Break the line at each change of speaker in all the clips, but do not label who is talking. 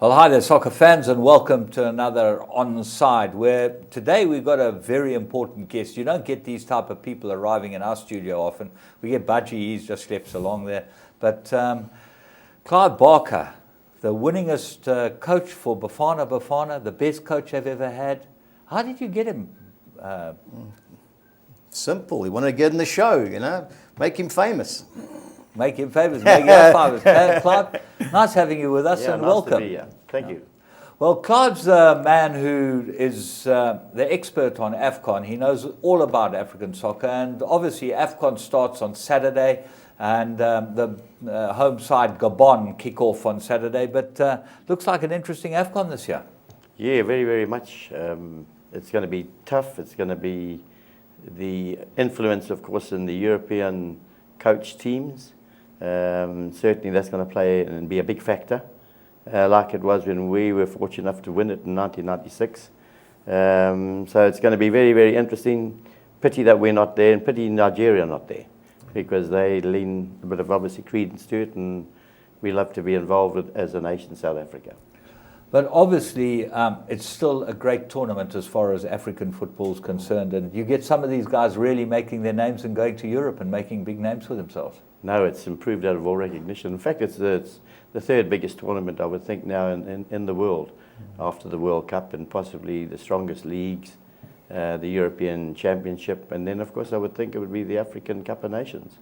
Well, hi there, soccer fans, and welcome to another Onside, where today we've got a very important guest. You don't get these type of people arriving in our studio often. We get Budgie, he's just slept along there. But Clive Barker, the winningest coach for Bafana, the best coach I've ever had. How did you get him?
Simple. He wanted to get in the show, make him famous.
Make him famous, make him famous. Clive, nice having you with us, and
nice
welcome.
To be here. Thank you.
Well, Clive's a man who is the expert on AFCON. He knows all about African soccer, and obviously AFCON starts on Saturday, and the home side Gabon kick off on Saturday. But looks like an interesting AFCON this year.
Yeah, very, very much. It's going to be tough. It's going to be the influence, of course, in the European coach teams. Certainly that's going to play and be a big factor, like it was when we were fortunate enough to win it in 1996. So it's going to be very, very interesting. Pity that we're not there, and pity Nigeria not there, because they lean a bit of obviously credence to it, and we love to be involved with as a nation, South Africa.
But obviously, it's still a great tournament as far as African football is concerned, and you get some of these guys really making their names and going to Europe and making big names for themselves.
No, it's improved out of all recognition. In fact, it's the third biggest tournament, I would think, now in the world, after the World Cup, and possibly the strongest leagues, the European Championship, and then, of course, I would think it would be the African Cup of Nations.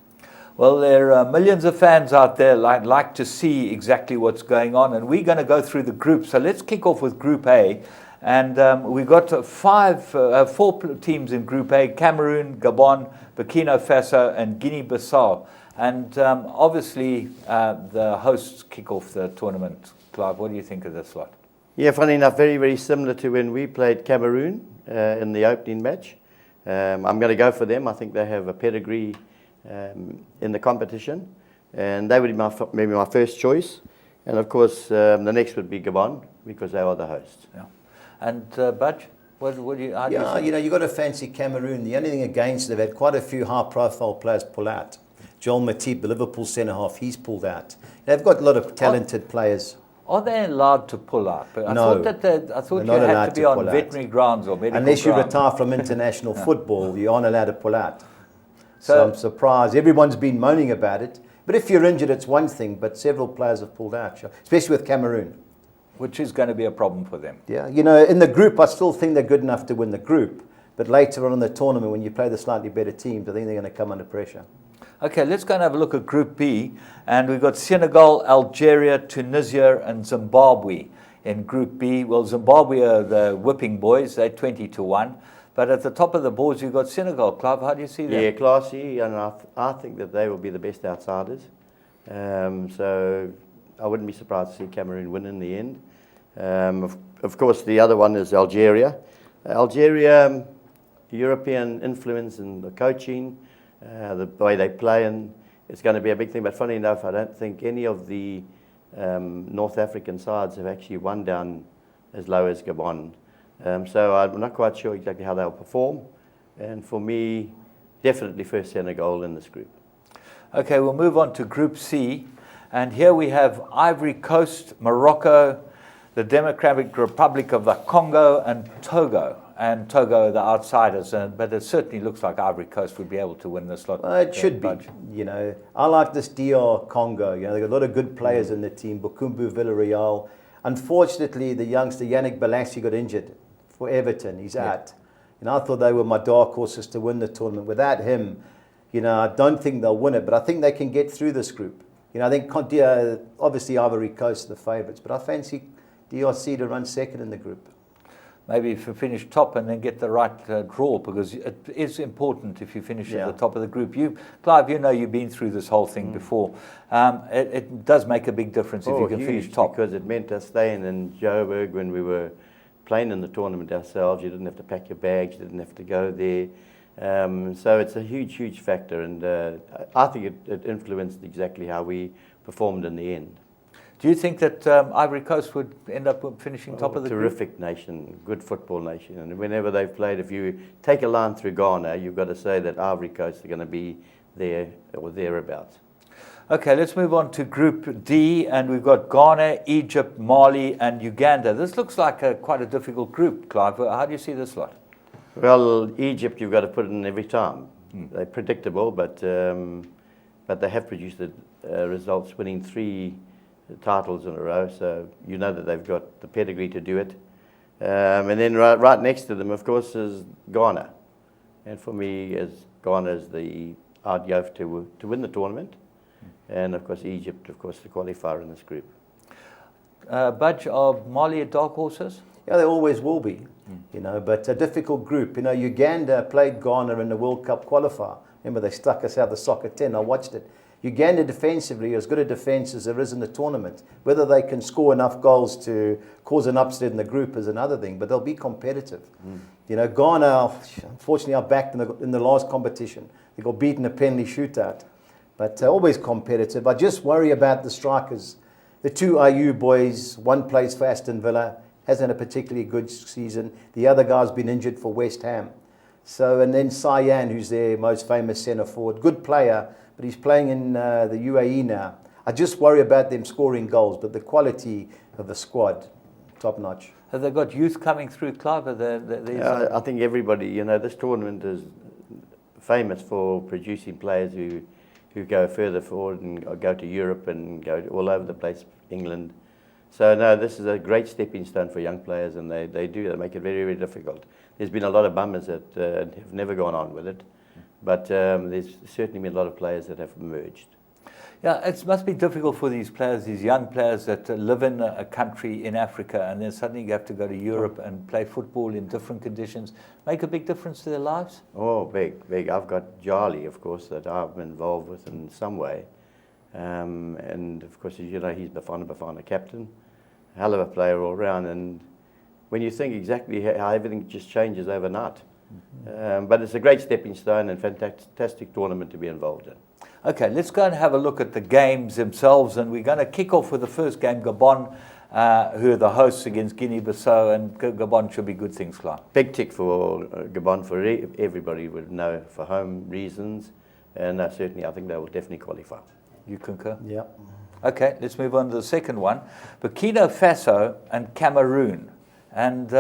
Well, there are millions of fans out there like to see exactly what's going on, and we're going to go through the groups. So let's kick off with Group A, and we've got four teams in Group A: Cameroon, Gabon, Burkina Faso, and Guinea-Bissau. And obviously, the hosts kick off the tournament. Clive, what do you think of this lot?
Yeah, funny enough, very, very similar to when we played Cameroon in the opening match. I'm going to go for them. I think they have a pedigree in the competition, and they would be maybe my first choice. And of course, the next would be Gabon, because they are the hosts.
Yeah. And Budge, how do you see?
You've got to fancy Cameroon. The only thing against they've had quite a few high-profile players pull out. Joel Matip, the Liverpool centre-half, he's pulled out. They've got a lot of talented players.
Are they allowed to pull out? But
No,
I thought you had to be on veterinary grounds or medical
Unless you
grounds.
retire from international football, you aren't allowed to pull out. So I'm surprised. Everyone's been moaning about it. But if you're injured, it's one thing. But several players have pulled out, especially with Cameroon.
Which is going to be a problem for them.
Yeah, in the group, I still think they're good enough to win the group. But later on in the tournament, when you play the slightly better teams, I think they're going to come under pressure. Okay,
let's go and have a look at Group B. And we've got Senegal, Algeria, Tunisia, and Zimbabwe in Group B. Well, Zimbabwe are the whipping boys. They're 20-1. But at the top of the boards, you've got Senegal. Clive, how do you see that?
Yeah, classy, and I think that they will be the best outsiders. So I wouldn't be surprised to see Cameroon win in the end. Of course, the other one is Algeria. Algeria, European influence in the coaching, the way they play, and it's going to be a big thing. But funny enough, I don't think any of the North African sides have actually won down as low as Gabon. So I'm not quite sure exactly how they'll perform. And for me, definitely first Senegal in this group.
Okay, we'll move on to Group C. And here we have Ivory Coast, Morocco, the Democratic Republic of the Congo, and Togo. And Togo are the outsiders, but it certainly looks like Ivory Coast would be able to win this lot.
Well, it should be. I like this DR Congo. They've got a lot of good players in the team. Bukumbu Villarreal. Unfortunately, the youngster Yannick Bolasie got injured for Everton. He's out. I thought they were my dark horses to win the tournament. Without him, I don't think they'll win it, but I think they can get through this group. I think obviously Ivory Coast are the favourites, but I fancy DRC to run second in the group.
Maybe if you finish top and then get the right draw, because it is important if you finish at the top of the group. Clive, you've been through this whole thing before. It does make a big difference if you can finish top.
Because it meant us staying in Joburg when we were playing in the tournament ourselves. You didn't have to pack your bags, you didn't have to go there. So it's a huge, huge factor, and I think it influenced exactly how we performed in the end.
Do you think that Ivory Coast would end up finishing top of the group?
Terrific nation, good football nation. And whenever they've played, if you take a line through Ghana, you've got to say that Ivory Coast are going to be there or thereabouts.
Okay, let's move on to Group D, and we've got Ghana, Egypt, Mali, and Uganda. This looks like quite a difficult group, Clive. How do you see this lot?
Well, Egypt, you've got to put in every time. They're predictable, but they have produced the results, winning 3 titles in a row. So you know that they've got the pedigree to do it. And then right next to them, of course, is Ghana. And for me, Ghana is the outgo to win the tournament. And, of course, Egypt, of course, the qualifier in this group.
Budge, are Mali dark horses?
Yeah, they always will be, but a difficult group. Uganda played Ghana in the World Cup qualifier. Remember, they stuck us out the soccer 10. I watched it. Uganda defensively, as good a defence as there is in the tournament. Whether they can score enough goals to cause an upset in the group is another thing, but they'll be competitive. Ghana, unfortunately, are backed in the last competition. They got beaten a penalty shootout, but always competitive. I just worry about the strikers. The 2 IU boys, one plays for Aston Villa, hasn't had a particularly good season. The other guy's been injured for West Ham. So, and then Cyan, who's their most famous centre forward, good player, but he's playing in the UAE now. I just worry about them scoring goals, but the quality of the squad, top notch.
Have they got youth coming through, Clive?
I think everybody, this tournament is famous for producing players who go further forward and go to Europe and go all over the place, England. So, no, this is a great stepping stone for young players, and they make it very, very difficult. There's been a lot of bummers that have never gone on with it, but there's certainly been a lot of players that have emerged.
Yeah, it must be difficult for these players, these young players that live in a country in Africa, and then suddenly you have to go to Europe and play football in different conditions. Make a big difference to their lives?
Oh, big. I've got Jali, of course, that I've been involved with in some way. And, of course, as you know, he's Bafana captain, hell of a player all round. And when you think exactly how everything just changes overnight. But it's a great stepping stone and fantastic tournament to be involved in.
Okay, let's go and have a look at the games themselves, and we're going to kick off with the first game, Gabon, who are the hosts against Guinea-Bissau, and Gabon should be good things, Clive.
Big tick for Gabon, for everybody would know, for home reasons, and certainly I think they will definitely qualify.
You concur?
Yeah.
Okay, let's move on to the second one, Burkina Faso and Cameroon, and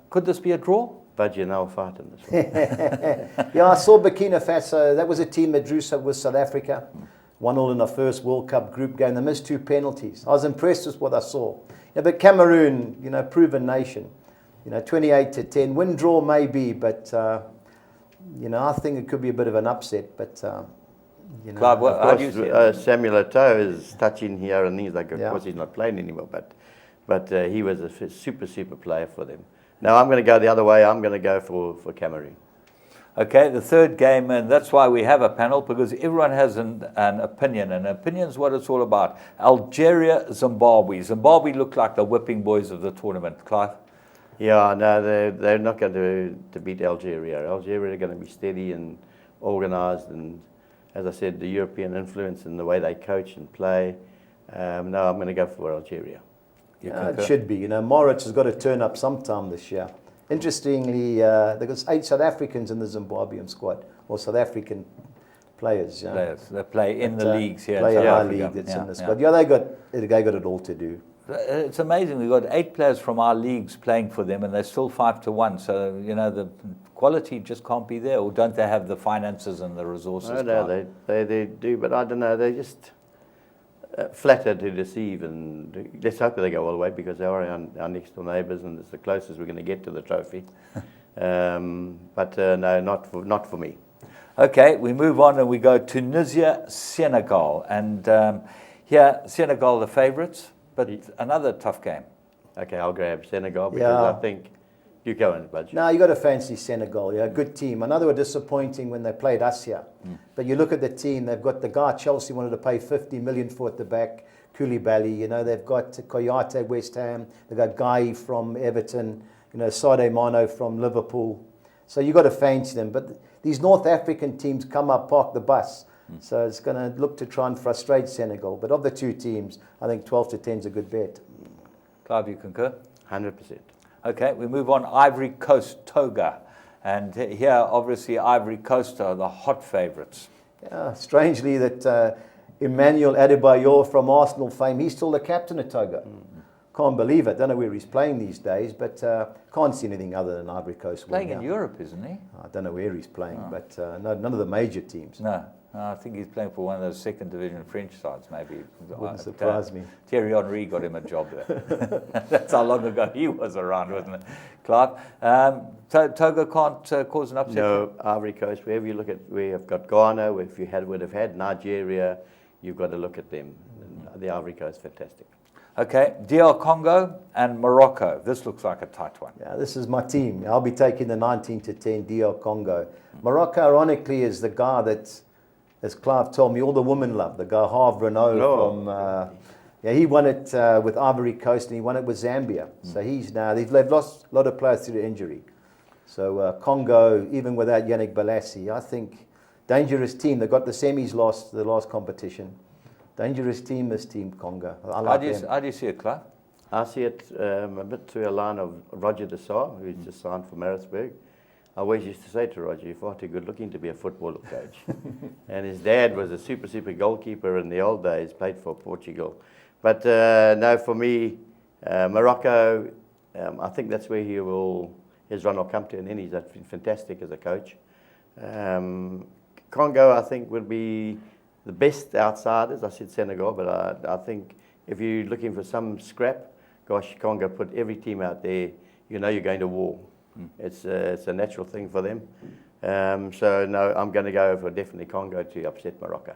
could this be a draw?
But you know, fight in this one.
Yeah, I saw Burkina Faso. That was a team that drew with South Africa. 1-1 in the first World Cup group game. They missed 2 penalties. I was impressed with what I saw. But Cameroon, proven nation. 28-10. Win draw maybe, but I think it could be a bit of an upset. But
Clive, how do you see it?
Samuel Eto'o is touching here and things like. Of course, he's not playing anymore, but he was a super player for them. Now, I'm going to go the other way. I'm going to go for Cameroon. Okay,
the third game, and that's why we have a panel, because everyone has an opinion, and opinion is what it's all about. Algeria, Zimbabwe. Zimbabwe look like the whipping boys of the tournament. Clive?
Yeah, no, they're not going to beat Algeria. Algeria are going to be steady and organised, and as I said, the European influence and the way they coach and play. No, I'm going to go for Algeria.
It should be. Moritz has got to turn up sometime this year. Interestingly, they've got 8 South Africans in the Zimbabwean squad, or South African players.
Players that play in the leagues here.
Play in our league that's in the squad. Yeah, they got it all to do.
It's amazing. We've got 8 players from our leagues playing for them, and they're still 5-1. So the quality just can't be there, or don't they have the finances and the resources?
No, they do, but I don't know. They just. Flattered to deceive, and let's hope they go all the way, because they are our next door neighbours and it's the closest we're going to get to the trophy. But no, not for me.
Okay, we move on and we go Tunisia, Senegal, and here Senegal the favourites, but another tough game.
Okay, I'll grab Senegal because I think. You go in, Budge.
No, you got to fancy Senegal. Yeah, good team. I know they were disappointing when they played us here, but you look at the team. They've got the guy Chelsea wanted to pay 50 million for at the back, Koulibaly. They've got Koyate West Ham. They've got Guy from Everton. Sadio Mane from Liverpool. So you got to fancy them. But these North African teams come up, park the bus. So it's going to look to try and frustrate Senegal. But of the 2 teams, I think 12-10 is a good bet.
Clive, you concur?
100%.
Okay, we move on. Ivory Coast, Togo. And here, obviously, Ivory Coast are the hot favourites.
Yeah, strangely that Emmanuel Adebayor from Arsenal fame, he's still the captain of Togo. Can't believe it. Don't know where he's playing these days, but can't see anything other than Ivory Coast.
Playing in Europe, isn't he?
I don't know where he's playing, but none of the major teams.
No, I think he's playing for one of those second division French sides, maybe.
Wouldn't surprise me.
Thierry Henry got him a job there. That's how long ago he was around, wasn't it, Clive? Togo can't cause an upset?
No, Ivory Coast, wherever you look at, we have got Ghana, if you would have had Nigeria, you've got to look at them. The Ivory Coast, fantastic.
Okay, DR Congo and Morocco. This looks like a tight one.
Yeah, this is my team. I'll be taking the 19-10 DR Congo. Morocco, ironically, is the guy that, as Clive told me, all the women love. The guy Harve Renault from, he won it with Ivory Coast and he won it with Zambia. So he's now, they've lost a lot of players through injury. So Congo, even without Yannick Bolasie, I think dangerous team. They got the semis lost, the last competition. Dangerous team, this team, Congo.
How do you see it, Clive?
I see it a bit through a line of Roger de Saar, who's just signed for Maritzburg. I always used to say to Roger, you're far too good looking to be a football coach. And his dad was a super goalkeeper in the old days, played for Portugal. But no, for me, Morocco, I think that's where his run will come to an end. He's fantastic as a coach. Congo, I think, would be the best outsiders. I said Senegal, but I think if you're looking for some scrap, gosh, Congo put every team out there. You know you're going to war. It's a natural thing for them. So no, I'm going to go for definitely Congo to upset Morocco.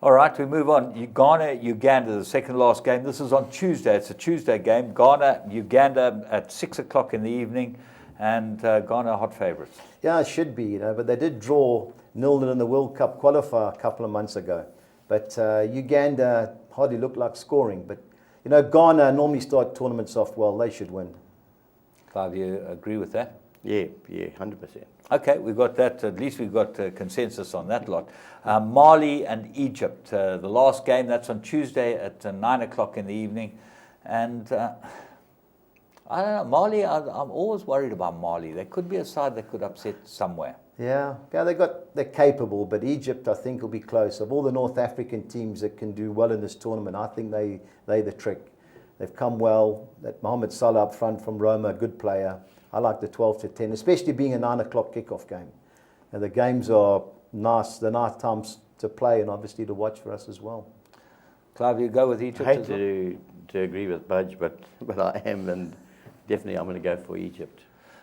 All right, we move on. Ghana, Uganda, the second last game. This is on Tuesday. It's a Tuesday game. Ghana, Uganda at 6 o'clock in the evening, and Ghana hot favourites.
Yeah, it should be, but they did draw 0-0 in the World Cup qualifier a couple of months ago. But Uganda hardly looked like scoring. But, Ghana normally start tournaments off well. They should win.
Clive, you agree with that?
Yeah, 100%.
Okay, we've got that. At least we've got consensus on that lot. Mali and Egypt. The last game, that's on Tuesday at 9 o'clock in the evening. And I don't know, Mali, I'm always worried about Mali. They could be a side that could upset somewhere.
Yeah, they're capable, but Egypt, I think, will be close. Of all the North African teams that can do well in this tournament, I think they're the trick. They've come well. That Mohamed Salah up front from Roma, a good player. I like the 12-10, especially being a 9 o'clock kickoff game. And the games are nice. They're nice times to play and obviously to watch for us as well.
Clive, you go with Egypt?
I hate to agree with Budge, but I am, and definitely I'm going to go for Egypt.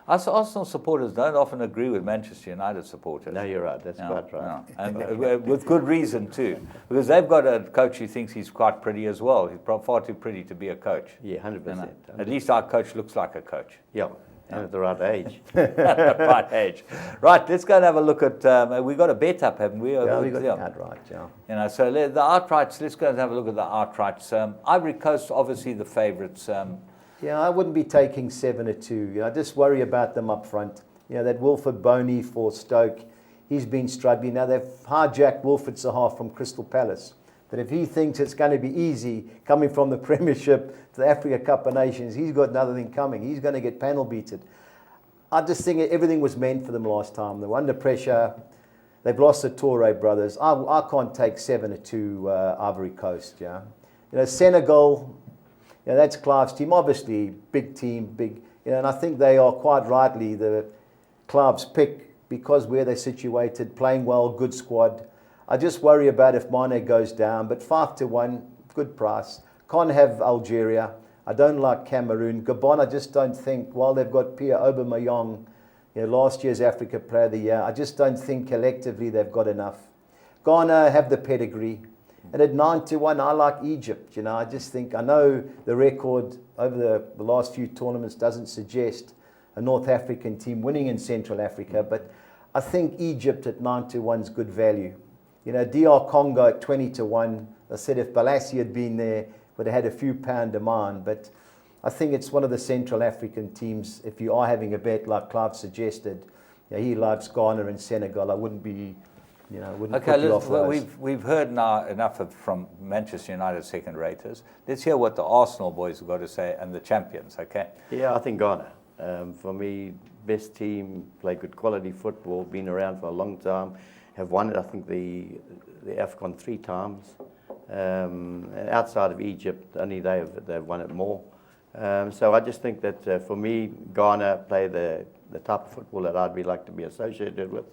Us Arsenal supporters don't often agree with Manchester United supporters.
No, you're right. That's quite right.
No. And with good reason too, because they've got a coach who thinks he's quite pretty as well. He's far too pretty to be a coach.
Yeah, 100%.
At least our coach looks like a coach.
Yeah, and at the right age.
At the right age. Right, let's go and have a look at. We got a bet up, haven't we?
Yeah, we got the outright. Yeah.
So the outrights. Let's go and have a look at the outrights. Ivory Coast, obviously the favourites.
Yeah, I wouldn't be taking 7-2. I just worry about them up front. That Wilfred Boney for Stoke, he's been struggling. Now, they've hijacked Wilfred Zaha from Crystal Palace. But if he thinks it's going to be easy coming from the Premiership to the Africa Cup of Nations, he's got another thing coming. He's going to get panel beaten. I just think everything was meant for them last time. They were under pressure. They've lost the Toure brothers. I can't take 7-2 Ivory Coast. Senegal... that's Clive's team. Obviously, big team, big. And I think they are quite rightly the Clive's pick because where they're situated, playing well, good squad. I just worry about if Mane goes down, but 5-1, good price. Can't have Algeria. I don't like Cameroon. Gabon, I just don't think. While they've got Pierre Aubameyang, last year's Africa Player of the Year, I just don't think collectively they've got enough. Ghana have the pedigree. And at 9-1, I like Egypt. I just think, I know the record over the last few tournaments doesn't suggest a North African team winning in Central Africa, but I think Egypt at 9-1 is good value. DR Congo at 20-1. I said if Bolasie had been there, would have had a few pound demand, but I think it's one of the Central African teams. If you are having a bet like Clive suggested, he likes Ghana and Senegal. I wouldn't be...
we've heard now enough from Manchester United second raters. Let's hear what the Arsenal boys have got to say and the champions, okay?
Yeah, I think Ghana. For me, best team, play good quality football, been around for a long time, have won it, I think, the AFCON 3 times. Outside of Egypt, only they've won it more. So I just think that for me, Ghana play the type of football that I'd like to be associated with.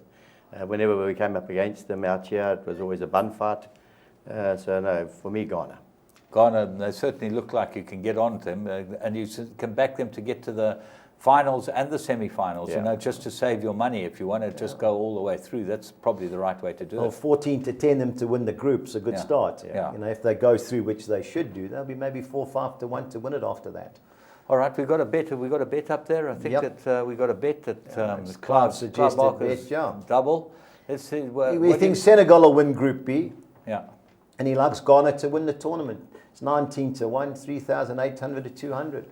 Whenever we came up against them out here, it was always a bun fight. So no, for me, Ghana.
Ghana, they certainly look like you can get on to them, and you can back them to get to the finals and the semi-finals, just to save your money. If you want to just go all the way through, that's probably the right way to do it.
14-10 them to win the group's a good start.
Yeah.
If they go through, which they should do, they'll be maybe 4-5 to 1 to win it after that.
All right, we've got a bet. Have we got a bet up there? I think that we got a bet that
Clive suggested bet,
double. Let's see.
We think Senegal will win Group B.
Yeah.
And he likes Ghana to win the tournament. It's 19 to 1, 3,800 to 200.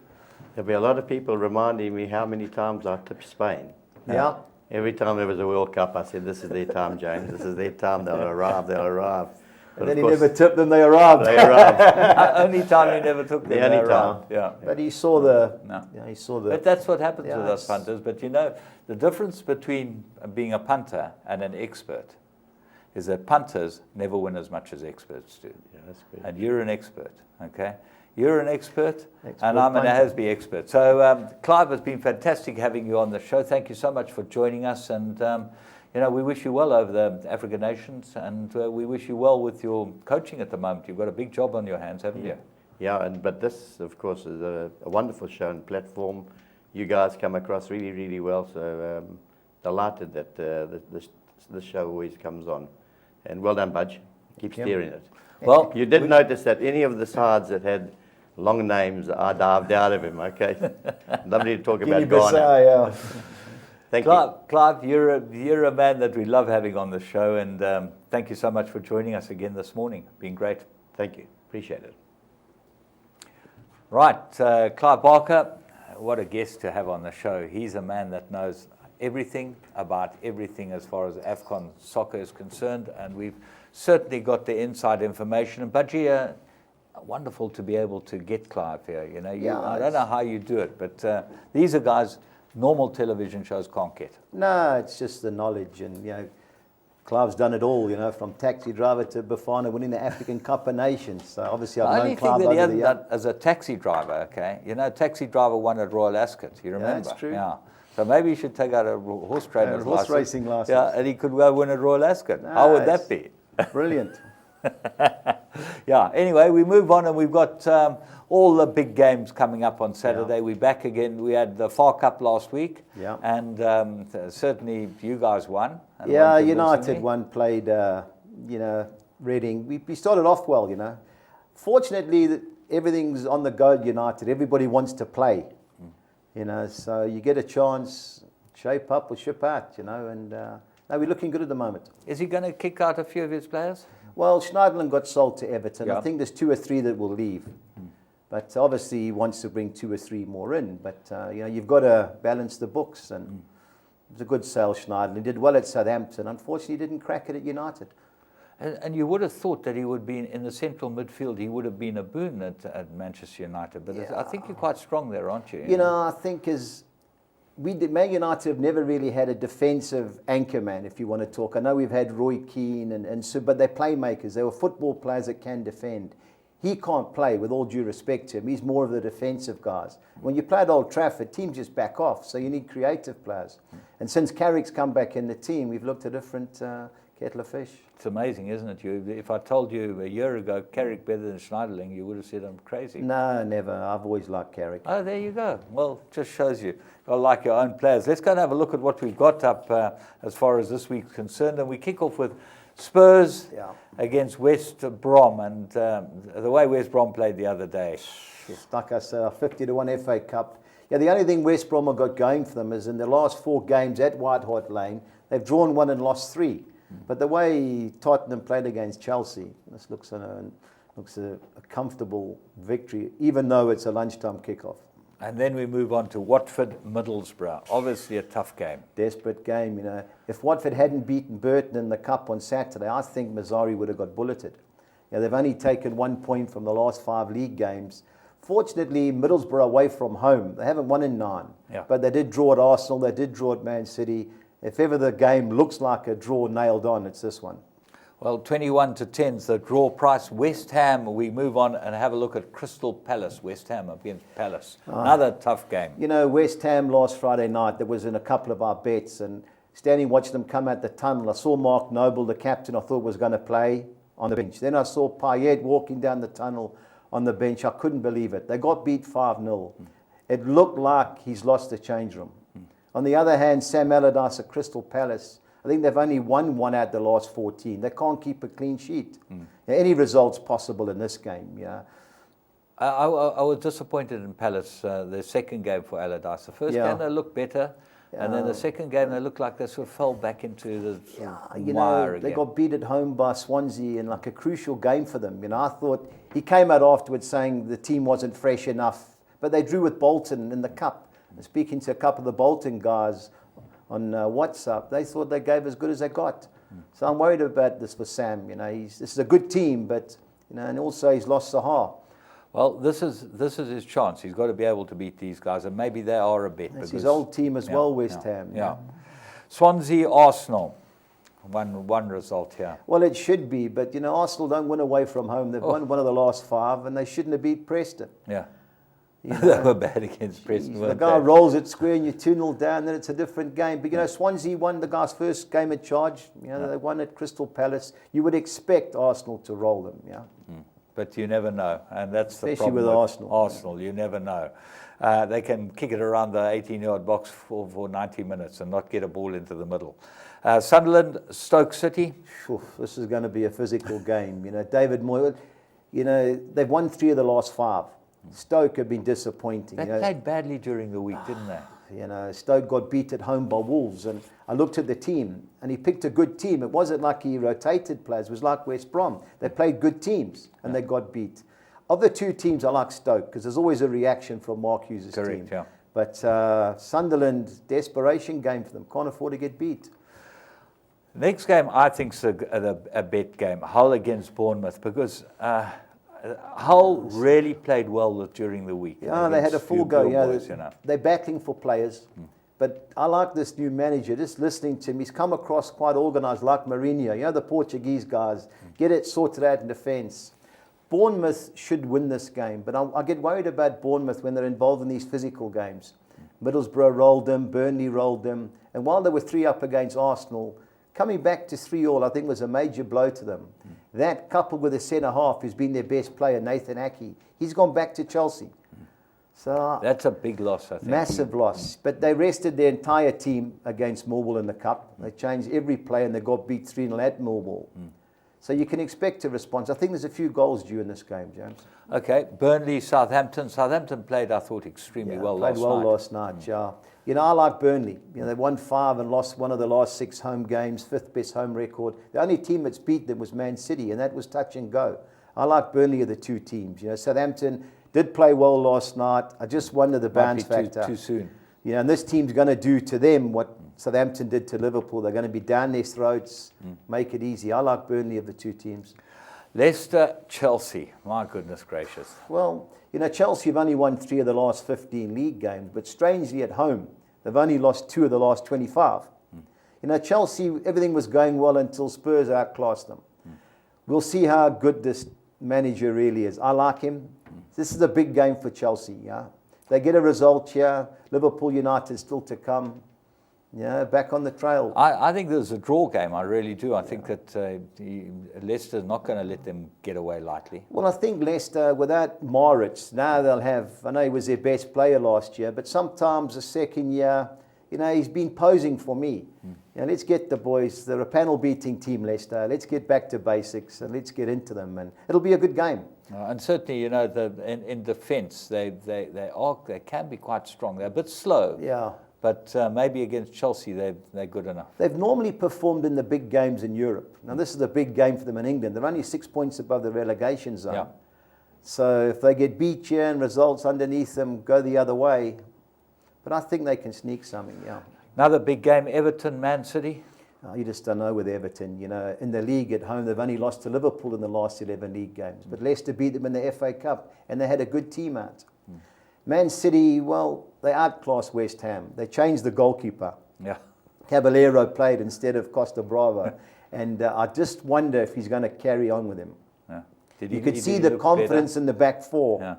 There'll be a lot of people reminding me how many times I tipped Spain.
Yeah.
Every time there was a World Cup, I said, this is their time, James. This is their time. They'll arrive. They'll arrive. But
and then he never tipped them, they arrived.
They arrived.
Only time he never took them.
The only time.
Yeah.
But he saw the...
But that's what happens with us punters. But the difference between being a punter and an expert is that punters never win as much as experts do.
Yeah, that's good.
And you're an expert, okay? You're an expert and I'm an ASB expert. So, Clive, it's been fantastic having you on the show. Thank you so much for joining us. And, we wish you well over the African nations, and we wish you well with your coaching at the moment. You've got a big job on your hands, haven't you?
Yeah, but this, of course, is a wonderful show and platform. You guys come across really, really well. So delighted that this show always comes on. And well done, Budge. Keep steering it.
Well,
you did notice that any of the sides that had long names, I dived out of him, okay? Lovely to talk about Ghana. Thank you.
Clive, you're a man that we love having on the show, and thank you so much for joining us again this morning. Been great.
Thank you. Appreciate it.
Right, Clive Barker, what a guest to have on the show. He's a man that knows everything about everything as far as AFCON soccer is concerned, and we've certainly got the inside information. And Budgie, wonderful to be able to get Clive here. I don't know how you do it, but these are guys normal television shows can't get.
No, it's just the knowledge, and Clive's done it all, from taxi driver to Bafana winning the African Cup of Nations. So obviously I've known Clive
that he
over the
hasn't done as a taxi driver, okay? Taxi driver won at Royal Ascot, you remember?
Yeah, that's true.
Yeah. So maybe he should take out a horse trainer's license.
Horse racing license.
Yeah, and he could go win at Royal Ascot. How would that be?
Brilliant.
Anyway, we move on, and we've got all the big games coming up on Saturday.
Yeah.
We're back again. We had the FAR Cup last week, and certainly you guys won.
United won, played, Reading. We started off well, Fortunately, everything's on the go at United. Everybody wants to play, so you get a chance, shape up or ship out, and we're looking good at the moment.
Is he going to kick out a few of his players?
Well, Schneiderlin got sold to Everton. I think there's 2 or 3 that will leave. But obviously he wants to bring 2 or 3 more in. But, you've got to balance the books. And it was a good sale, Schneiderlin. He did well at Southampton. Unfortunately, he didn't crack it at United.
And you would have thought that he would be in the central midfield. He would have been a boon at Manchester United. But I think you're quite strong there, aren't you?
I think Man United have never really had a defensive anchor man, if you want to talk. I know we've had Roy Keane, but they're playmakers. They were football players that can defend. He can't play, with all due respect to him. He's more of the defensive guys. When you play at Old Trafford, teams just back off, so you need creative players. And since Carrick's come back in the team, we've looked at a different kettle of fish.
It's amazing, isn't it? If I told you a year ago Carrick better than Schneiderlin, you would have said I'm crazy.
No, never. I've always liked Carrick.
Oh, there you go. Well, just shows you like your own players. Let's go and have a look at what we've got up as far as this week's concerned. And we kick off with Spurs against West Brom. And the way West Brom played the other day.
Like I said, a 50-1 FA Cup. Yeah, the only thing West Brom have got going for them is in the last 4 games at White Hart Lane, they've drawn 1 and lost 3. But the way Tottenham played against Chelsea, this looks a comfortable victory, even though it's a lunchtime kickoff.
And then we move on to Watford Middlesbrough. Obviously a tough game.
Desperate game, If Watford hadn't beaten Burton in the Cup on Saturday, I think Mazzari would have got bulleted. They've only taken 1 point from the last 5 league games. Fortunately, Middlesbrough away from home. They haven't won in 9. But they did draw at Arsenal, they did draw at Man City. If ever the game looks like a draw nailed on, it's this one.
Well, 21-10 is the draw price. West Ham, we move on and have a look at Crystal Palace. West Ham against Palace. Another tough game.
You know, West Ham last Friday night, there was in a couple of our bets, and standing watching them come out the tunnel, I saw Mark Noble, the captain, I thought was going to play on the bench. Then I saw Payet walking down the tunnel on the bench. I couldn't believe it. They got beat 5-0. It looked like he's lost the change room. On the other hand, Sam Allardyce at Crystal Palace, I think they've only won one out the last 14. They can't keep a clean sheet. Now, any result's possible in this game. Yeah.
I was disappointed in Palace, the second game for Allardyce. The first game they looked better, and then the second game they looked like they sort of fell back into the mire again.
They got beat at home by Swansea in like a crucial game for them. You know, I thought he came out afterwards saying the team wasn't fresh enough, but they drew with Bolton in the cup. And speaking to a couple of the Bolton guys on WhatsApp, they thought they gave as good as they got. So I'm worried about this for Sam. You know, this is a good team, but you know, and also he's lost Sahar.
Well, this is his chance. He's got to be able to beat these guys, and maybe they are a bit.
It's his old team as well, West Ham.
Yeah. Swansea, Arsenal. One result here.
Well, it should be, but you know, Arsenal don't win away from home. They've won one of the last 5, and they shouldn't have beat Preston.
Yeah.
You know,
they were bad against Preston.
The guy rolls it square and you 2-0 down, then it's a different game. But you know, Swansea won the guy's first game at charge. You know, they won at Crystal Palace. You would expect Arsenal to roll them, yeah.
But you never know, and that's
especially
the problem
with Arsenal.
Arsenal, you never know. They can kick it around the 18-yard box for 90 minutes and not get a ball into the middle. Sunderland, Stoke City.
This is going to be a physical game. You know, David Moyes, you know, they've won 3 of the last 5. Stoke have been disappointing.
They played badly during the week, didn't they?
You know, Stoke got beat at home by Wolves, and I looked at the team, and he picked a good team. It wasn't like he rotated players. It was like West Brom. They played good teams, and they got beat. Of the 2 teams, I like Stoke, because there's always a reaction from Mark Hughes' team.
Yeah.
But Sunderland, desperation game for them. Can't afford to get beat.
Next game, I think, is a bet game. Hull against Bournemouth, because Hull really played well during the week.
Yeah, they had a full go. Yeah,
boys, you know.
They're battling for players. But I like this new manager, just listening to him. He's come across quite organised, like Mourinho. You know, the Portuguese guys, get it sorted out in defence. Bournemouth should win this game, but I get worried about Bournemouth when they're involved in these physical games. Middlesbrough rolled them, Burnley rolled them, and while they were 3 up against Arsenal, coming back to 3-3, I think, was a major blow to them. That, coupled with the centre-half, who's been their best player, Nathan Ake, he's gone back to Chelsea. So
that's a big loss, I think.
Massive loss. But they rested their entire team against Millwall in the Cup. They changed every player, and they got beat 3-0 at Millwall. So you can expect a response. I think there's a few goals due in this game, James.
Okay, Burnley, Southampton. Southampton played, I thought, extremely well
last night. Yeah. You know, I like Burnley. You know, they won 5 and lost one of the last 6 home games, 5th best home record. The only team that's beat them was Man City, and that was touch and go. I like Burnley of the 2 teams. You know, Southampton did play well last night. I just wonder the bounce factor.
Too soon.
You know, and this team's going to do to them what Southampton did to Liverpool. They're going to be down their throats, make it easy. I like Burnley of the 2 teams.
Leicester, Chelsea. My goodness gracious.
Well, you know, Chelsea have only won 3 of the last 15 league games, but strangely at home, they've only lost 2 of the last 25. You know, Chelsea, everything was going well until Spurs outclassed them. We'll see how good this manager really is. I like him. This is a big game for Chelsea, yeah. They get a result here. Liverpool United still to come. Yeah, back on the trail.
I think there's a draw game. I really do. I think that Leicester's not going to let them get away lightly.
Well, I think Leicester, without Mahrez, now they'll have, I know he was their best player last year, but sometimes the second year, you know, he's been posing for me. You know, let's get the boys, they're a panel-beating team, Leicester. Let's get back to basics and let's get into them, and it'll be a good game.
And certainly, you know, in defence, they can be quite strong. They're a bit slow.
Yeah.
But maybe against Chelsea, they're good enough.
They've normally performed in the big games in Europe. Now, this is a big game for them in England. They're only 6 points above the relegation zone.
Yeah.
So if they get beat here and results underneath them go the other way, but I think they can sneak something, yeah.
Another big game, Everton, Man City.
You just don't know with Everton. You know, in the league at home, they've only lost to Liverpool in the last 11 league games. But Leicester beat them in the FA Cup, and they had a good team out. Man City, well, they outclassed West Ham. They changed the goalkeeper.
Yeah.
Caballero played instead of Costa Bravo. And I just wonder if he's going to carry on with him.
Yeah.
You could see the confidence in the back four.
Yeah.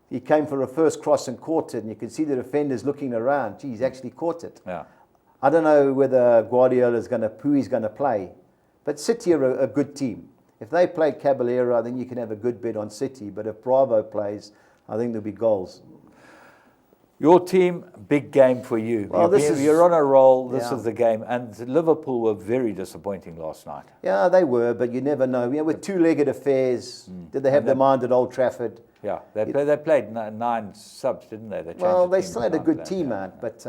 He came for a first cross and caught it, and you could see the defenders looking around. Gee, he's actually caught it.
Yeah.
I don't know whether Guardiola's going to, who he's going to play, but City are a good team. If they play Caballero, I think you can have a good bet on City. But if Bravo plays, I think there'll be goals.
Your team, big game for you.
Well,
You're on a roll. This
Yeah.
is the game. And Liverpool were very disappointing last night.
Yeah, they were, but you never know. With two-legged affairs, did they have their mind at Old Trafford?
Yeah, they played 9 subs, didn't they?
They still had a good team out, but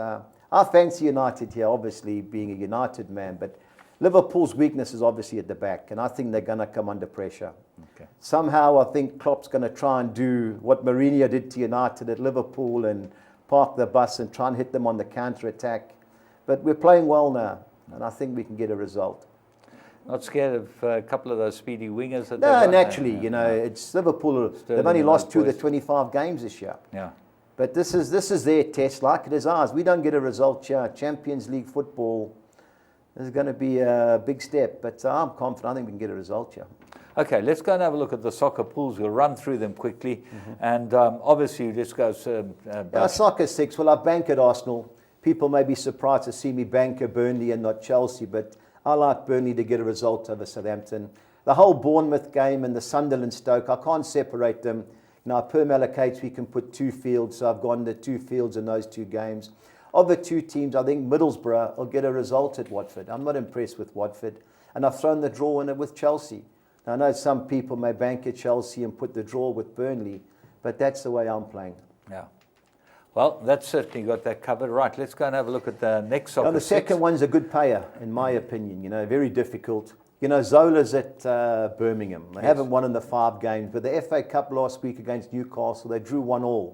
I fancy United here, obviously being a United man, but Liverpool's weakness is obviously at the back, and I think they're going to come under pressure.
Okay.
Somehow I think Klopp's going to try and do what Mourinho did to United at Liverpool and park the bus and try and hit them on the counter-attack. But we're playing well now, and I think we can get a result.
Not scared of a couple of those speedy wingers? That
No,
they've got?
naturally, it's Liverpool. They've only lost 2 of the 25 games this year.
Yeah.
But this is their test, like it is ours. We don't get a result here. Champions League football is going to be a big step, but I'm confident. I think we can get a result here.
Okay, let's go and have a look at the soccer pools. We'll run through them quickly. And obviously, let's go.
Soccer 6. Well, I bank at Arsenal. People may be surprised to see me bank at Burnley and not Chelsea, but I like Burnley to get a result over Southampton. The whole Bournemouth game and the Sunderland Stoke, I can't separate them. Per allocates, we can put 2 fields, so I've gone to 2 fields in those 2 games. Of the 2 teams, I think Middlesbrough will get a result at Watford. I'm not impressed with Watford. And I've thrown the draw in it with Chelsea. Now, I know some people may bank at Chelsea and put the draw with Burnley, but that's the way I'm playing.
Yeah. Well, that's certainly got that covered. Right, let's go and have a look at the next soccer.
The second one's a good payer, in my opinion. Very difficult. Zola's at Birmingham. They haven't won in the 5 games, but the FA Cup last week against Newcastle, they drew 1-1.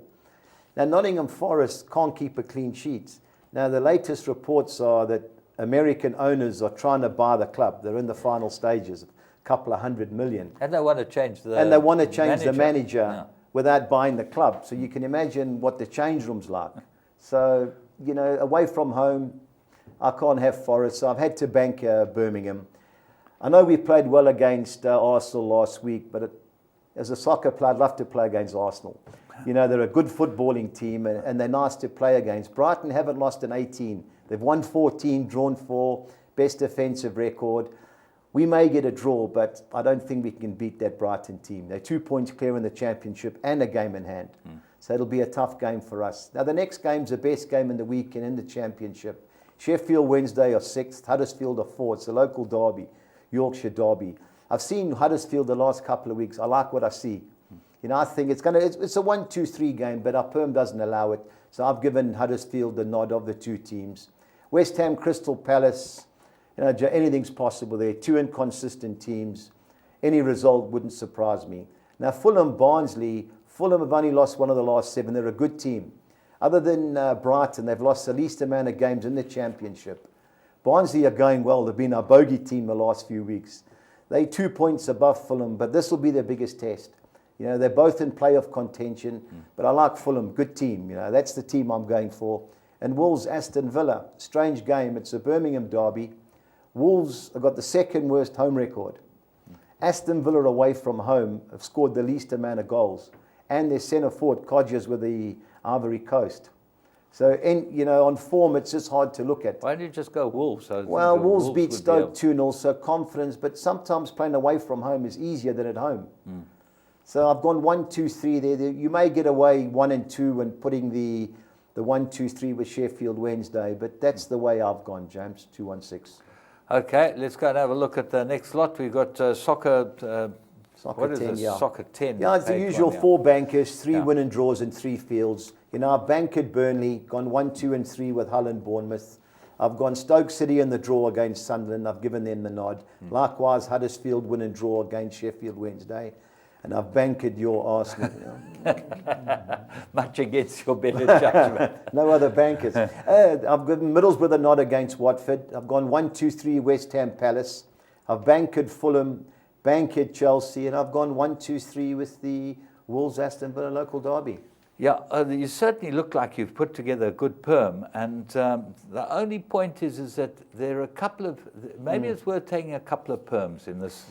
Now, Nottingham Forest can't keep a clean sheet. Now, the latest reports are that American owners are trying to buy the club. They're in the final stages, a couple of $100 million.
And they want to change the
manager without buying the club. So you can imagine what the change room's like. So, away from home, I can't have Forest. So I've had to bank Birmingham. I know we played well against Arsenal last week, but as a soccer player, I'd love to play against Arsenal. They're a good footballing team, and they're nice to play against. Brighton haven't lost in 18. They've won 14, drawn 4, best defensive record. We may get a draw, but I don't think we can beat that Brighton team. They're 2 points clear in the championship and a game in hand. So it'll be a tough game for us. Now, the next game's the best game in the week and in the championship. Sheffield Wednesday are 6th, Huddersfield are 4th. It's a local derby, Yorkshire derby. I've seen Huddersfield the last couple of weeks. I like what I see. I think it's a 1-2-3 game, but our perm doesn't allow it. So I've given Huddersfield the nod of the 2 teams. West Ham, Crystal Palace, anything's possible there. 2 inconsistent teams. Any result wouldn't surprise me. Now, Fulham, Barnsley, Fulham have only lost 1 of the last 7. They're a good team. Other than Brighton, they've lost the least amount of games in the championship. Barnsley are going well. They've been our bogey team the last few weeks. They're 2 points above Fulham, but this will be their biggest test. They're both in playoff contention, but I like Fulham, good team. That's the team I'm going for. And Wolves, Aston Villa, strange game. It's a Birmingham derby. Wolves have got the 2nd worst home record. Aston Villa away from home have scored the least amount of goals. And their centre forward, Codgers, with the Ivory Coast. So, on form, it's just hard to look at.
Why don't you just go Wolves?
Wolves beat Stoke 2-0, so confidence. But sometimes playing away from home is easier than at home. So I've gone 1-2-3 there. You may get away 1 and 2 and putting the 1-2-3 with Sheffield Wednesday, but that's the way I've gone, James. 2-1-6.
Okay, let's go and have a look at the next lot. We've got soccer.
Soccer 10, yeah.
Soccer 10.
Yeah, it's the usual 4 bankers, 3 win and draws in 3 fields. I've banked Burnley, gone 1-2-3 with Hull and Bournemouth. I've gone Stoke City in the draw against Sunderland. I've given them the nod. Likewise, Huddersfield win and draw against Sheffield Wednesday. And I've banked your Arsenal.
Much against your better judgment.
No other bankers. I've given Middlesbrough the nod against Watford. I've gone 1-2-3 West Ham Palace. I've banked Fulham, banked Chelsea, and I've gone 1-2-3 with the Wolves Aston Villa local derby.
Yeah, you certainly look like you've put together a good perm, and the only point is that there are a couple of, maybe it's worth taking a couple of perms in this.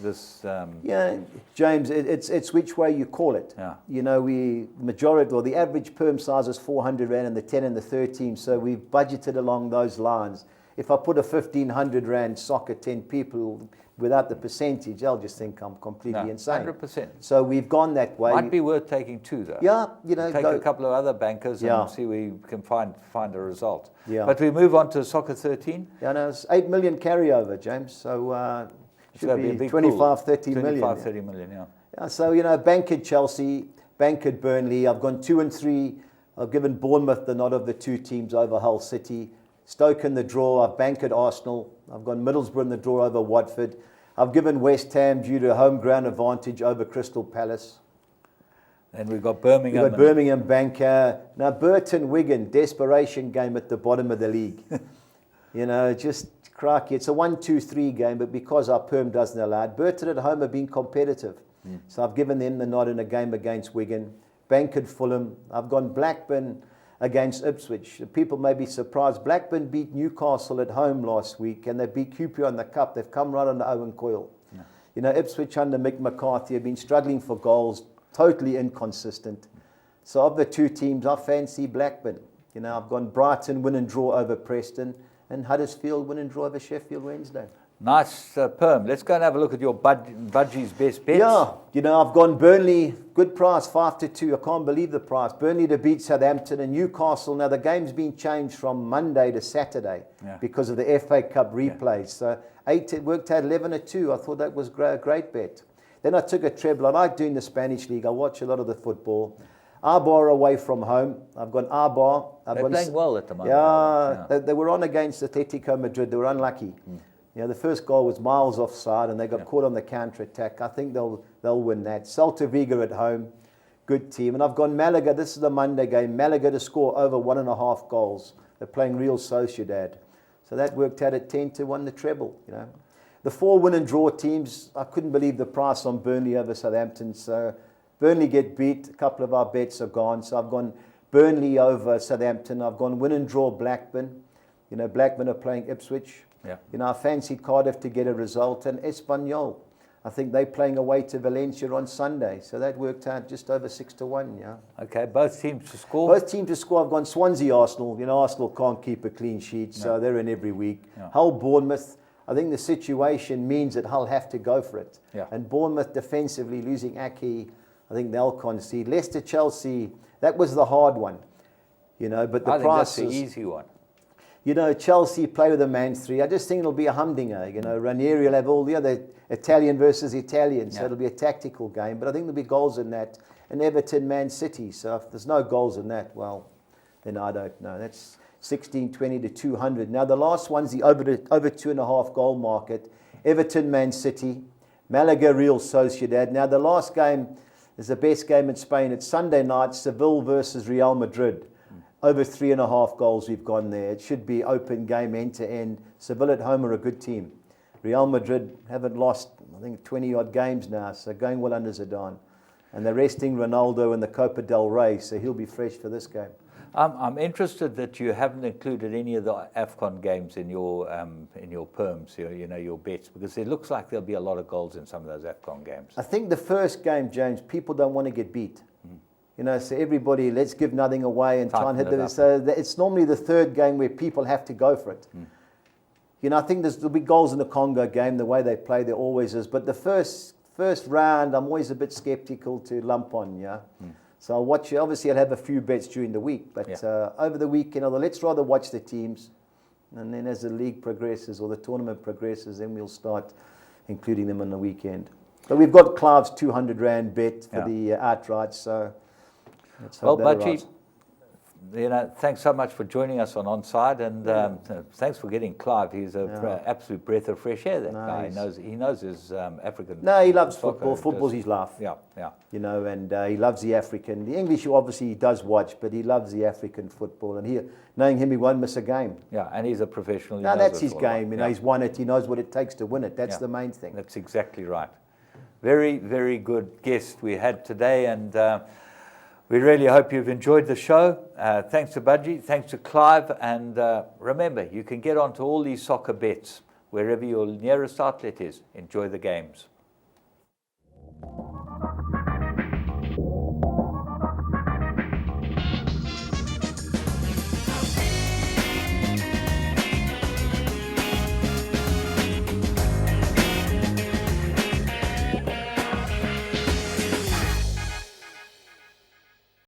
Yeah, James, it's which way you call it.
Yeah.
You know, the average perm size is 400 Rand and the 10 and the 13, so we've budgeted along those lines. If I put a 1,500 Rand sock at 10 people without the percentage, they'll just think I'm completely insane.
100%.
So we've gone that way.
Might be worth taking two, though.
Yeah, you know,
Take a couple of other bankers
Yeah.
and see if we can find a result.
Yeah.
But we move on to Soccer 13.
Yeah, no, it's 8 million carryover, James. So
It's gonna
should
a
be
big
25,
pool.
30 million.
25, 30 million, yeah.
Yeah, so, you know, bankered Chelsea, bankered Burnley. I've gone 2 and 3. I've given Bournemouth the nod of the two teams over Hull City. Stoke in the draw. I've bankered Arsenal. I've gone Middlesbrough in the draw over Watford. I've given West Ham due to home ground advantage over Crystal Palace.
And we've got Birmingham.
We've got Birmingham banker. Now, Burton Wigan, desperation game at the bottom of the league. You know, just cracky. It's a 1-2-3 game, but because our perm doesn't allow it, Burton at home have been competitive. So I've given them the nod in a game against Wigan. Bankered Fulham. I've gone Blackburn against Ipswich. People may be surprised. Blackburn beat Newcastle at home last week, and they beat QPR in the Cup. They've come right under Owen Coyle. Yeah. You know, Ipswich under Mick McCarthy have been struggling for goals, totally inconsistent. So of the two teams, I fancy Blackburn. You know, I've gone Brighton win and draw over Preston, and Huddersfield win and draw over Sheffield Wednesday.
Nice perm. Let's go and have a look at your Budgie's best bets.
Yeah, you know, I've gone Burnley, good price, 5-2. I can't believe the price. Burnley to beat Southampton, and Newcastle. Now, the game's been changed from Monday to Saturday because of the FA Cup replays. So it worked out 11-2. I thought that was a great bet. Then I took a treble. I like doing the Spanish league. I watch a lot of the football. Arbar away from home. I've gone Arbar.
They're playing well at the moment.
Yeah. They were on against Atletico Madrid. They were unlucky. You know, the first goal was miles offside, and they got caught on the counter-attack. I think they'll win that. Celta Vigo at home, good team. And I've gone Malaga. This is the Monday game. Malaga to score over 1.5 goals. They're playing Real Sociedad. So that worked out at 10-1 the treble, you know. The 4 win and draw teams, I couldn't believe the price on Burnley over Southampton. So Burnley get beat. A couple of our bets are gone. So I've gone Burnley over Southampton. I've gone win and draw Blackburn. You know, Blackburn are playing Ipswich.
Yeah.
You know, I fancied Cardiff to get a result, and Espanyol. I think they're playing away to Valencia on Sunday, so that worked out just over 6-1. Yeah.
Okay, both teams to score.
Both teams to score. I've gone Swansea, Arsenal. You know, Arsenal can't keep a clean sheet, so they're in every week.
Yeah.
Hull, Bournemouth. I think the situation means that Hull have to go for it.
Yeah.
And Bournemouth defensively losing Aki, I think they'll concede. Leicester, Chelsea. That was the hard one. You know, but the price
think that's the easy one.
You know, Chelsea play with a man 3. I just think it'll be a humdinger. You know, Ranieri will have all the other Italian versus Italian, so it'll be a tactical game. But I think there'll be goals in that. And Everton, Man City. So if there's no goals in that, well, then I don't know. That's 16-20 to 200. Now the last one's the over 2.5 goal market. Everton, Man City, Malaga, Real Sociedad. Now the last game is the best game in Spain. It's Sunday night, Seville versus Real Madrid. Over 3.5 goals we've gone there. It should be open game end to end. Seville at home are a good team. Real Madrid haven't lost, I think, 20-odd games now, so going well under Zidane. And they're resting Ronaldo in the Copa del Rey, so he'll be fresh for this game.
I'm interested that you haven't included any of the AFCON games in your perms, you know, your bets, because it looks like there'll be a lot of goals in some of those AFCON games.
I think the first game, James, people don't want to get beat. You know, so everybody, let's give nothing away and try and hit them. So it's normally the third game where people have to go for it. You know, I think there'll be goals in the Congo game, the way they play, there always is. But the first round, I'm always a bit skeptical to lump on, yeah. So I'll watch, obviously I'll have a few bets during the week, but over the week, you know, let's rather watch the teams. And then as the league progresses or the tournament progresses, then we'll start including them on the weekend. But we've got Clive's 200 Rand bet for the outright, so...
Well, Budgie, you know, thanks so much for joining us on Onside, and thanks for getting Clive. He's an absolute breath of fresh air. That guy, he knows his African.
No, he loves
soccer.
football. Football's his life.
Yeah.
You know, and he loves the African. The English, obviously, he does watch, but he loves the African football. And knowing him, he won't miss a game.
Yeah, and he's a professional.
No, that's his game. You know, he's won it. He knows what it takes to win it. That's the main thing.
That's exactly right. Very, very good guest we had today, and. We really hope you've enjoyed the show. Thanks to Budgie, thanks to Clive, and remember, you can get onto all these soccer bets wherever your nearest outlet is. Enjoy the games.